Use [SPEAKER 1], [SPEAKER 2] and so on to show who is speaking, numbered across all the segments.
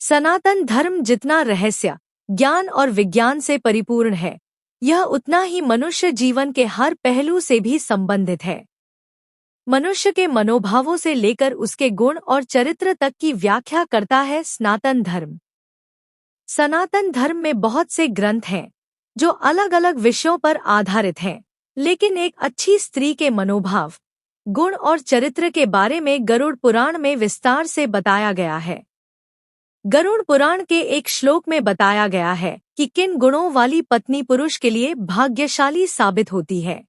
[SPEAKER 1] सनातन धर्म जितना रहस्य, ज्ञान और विज्ञान से परिपूर्ण है, यह उतना ही मनुष्य जीवन के हर पहलू से भी संबंधित है। मनुष्य के मनोभावों से लेकर उसके गुण और चरित्र तक की व्याख्या करता है सनातन धर्म। सनातन धर्म में बहुत से ग्रंथ हैं जो अलग अलग विषयों पर आधारित हैं, लेकिन एक अच्छी स्त्री के मनोभाव, गुण और चरित्र के बारे में गरुड़ पुराण में विस्तार से बताया गया है। गरुड़ पुराण के एक श्लोक में बताया गया है कि किन गुणों वाली पत्नी पुरुष के लिए भाग्यशाली साबित होती है।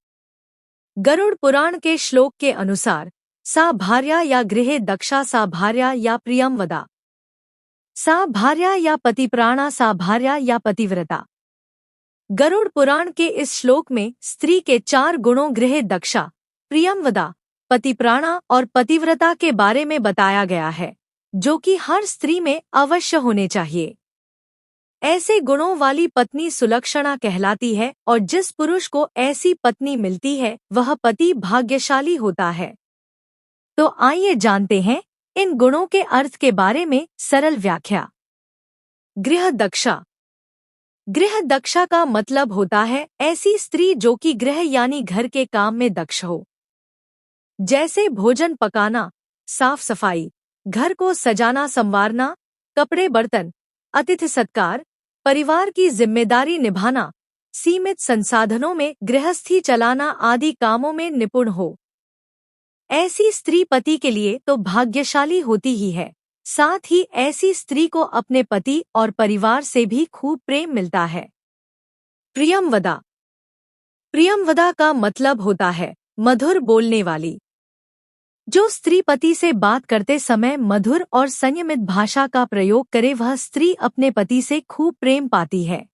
[SPEAKER 1] गरुड़ पुराण के श्लोक के अनुसार सा भार्या या गृहे दक्षा, सा भार्या या प्रियंवदा, सा भार्या या पतिप्राणा, सा भार्या या पतिव्रता। गरुड़ पुराण के इस श्लोक में स्त्री के 4 गुणों गृहे दक्षा, प्रियंवदा, पतिप्राणा और पतिव्रता के बारे में बताया गया है, जो कि हर स्त्री में अवश्य होने चाहिए। ऐसे गुणों वाली पत्नी सुलक्षणा कहलाती है और जिस पुरुष को ऐसी पत्नी मिलती है वह पति भाग्यशाली होता है। तो आइए जानते हैं इन गुणों के अर्थ के बारे में सरल व्याख्या। गृह दक्षा। गृह दक्षा का मतलब होता है ऐसी स्त्री जो कि गृह यानी घर के काम में दक्ष हो, जैसे भोजन पकाना, साफ सफाई, घर को सजाना संवारना, कपड़े बर्तन, अतिथि सत्कार, परिवार की जिम्मेदारी निभाना, सीमित संसाधनों में गृहस्थी चलाना आदि कामों में निपुण हो। ऐसी स्त्री पति के लिए तो भाग्यशाली होती ही है, साथ ही ऐसी स्त्री को अपने पति और परिवार से भी खूब प्रेम मिलता है। प्रियंवदा। प्रियंवदा का मतलब होता है मधुर बोलने वाली। जो स्त्री पति से बात करते समय मधुर और संयमित भाषा का प्रयोग करे वह स्त्री अपने पति से खूब प्रेम पाती है।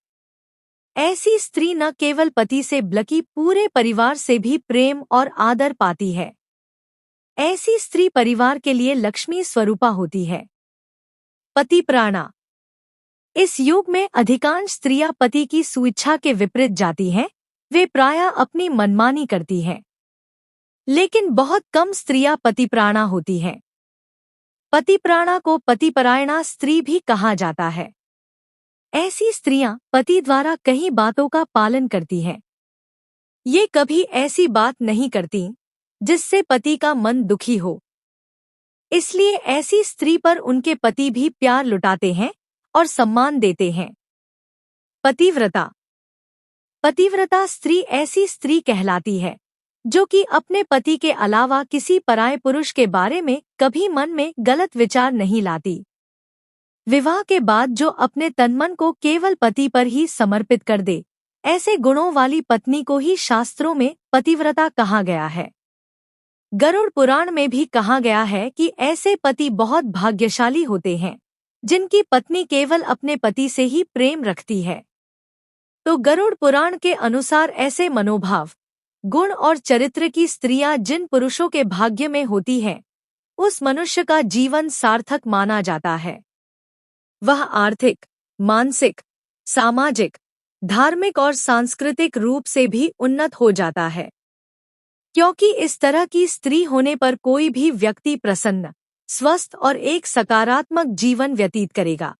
[SPEAKER 1] ऐसी स्त्री न केवल पति से बल्कि पूरे परिवार से भी प्रेम और आदर पाती है। ऐसी स्त्री परिवार के लिए लक्ष्मी स्वरूपा होती है। पतिप्राणा। इस युग में अधिकांश स्त्रियां पति की सुइच्छा के विपरीत जाती हैं, वे प्रायः अपनी मनमानी करती हैं, लेकिन बहुत कम स्त्रियां पतिप्राणा होती हैं। पतिप्राणा को पतिपरायणा स्त्री भी कहा जाता है। ऐसी स्त्रियां पति द्वारा कई बातों का पालन करती हैं। ये कभी ऐसी बात नहीं करती जिससे पति का मन दुखी हो, इसलिए ऐसी स्त्री पर उनके पति भी प्यार लुटाते हैं और सम्मान देते हैं। पतिव्रता। पतिव्रता स्त्री ऐसी स्त्री कहलाती है जो कि अपने पति के अलावा किसी पराये पुरुष के बारे में कभी मन में गलत विचार नहीं लाती। विवाह के बाद जो अपने तनमन को केवल पति पर ही समर्पित कर दे, ऐसे गुणों वाली पत्नी को ही शास्त्रों में पतिव्रता कहा गया है। गरुड़ पुराण में भी कहा गया है कि ऐसे पति बहुत भाग्यशाली होते हैं जिनकी पत्नी केवल अपने पति से ही प्रेम रखती है। तो गरुड़ पुराण के अनुसार ऐसे मनोभाव, गुण और चरित्र की स्त्रियां जिन पुरुषों के भाग्य में होती हैं, उस मनुष्य का जीवन सार्थक माना जाता है। वह आर्थिक, मानसिक, सामाजिक, धार्मिक और सांस्कृतिक रूप से भी उन्नत हो जाता है, क्योंकि इस तरह की स्त्री होने पर कोई भी व्यक्ति प्रसन्न, स्वस्थ और एक सकारात्मक जीवन व्यतीत करेगा।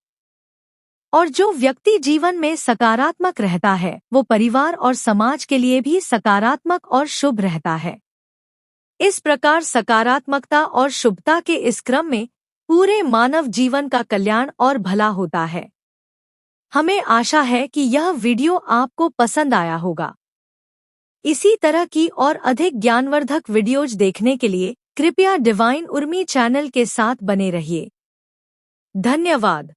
[SPEAKER 1] और जो व्यक्ति जीवन में सकारात्मक रहता है वो परिवार और समाज के लिए भी सकारात्मक और शुभ रहता है। इस प्रकार सकारात्मकता और शुभता के इस क्रम में पूरे मानव जीवन का कल्याण और भला होता है। हमें आशा है कि यह वीडियो आपको पसंद आया होगा। इसी तरह की और अधिक ज्ञानवर्धक वीडियोज देखने के लिए कृपया डिवाइन उर्मी चैनल के साथ बने रहिए। धन्यवाद।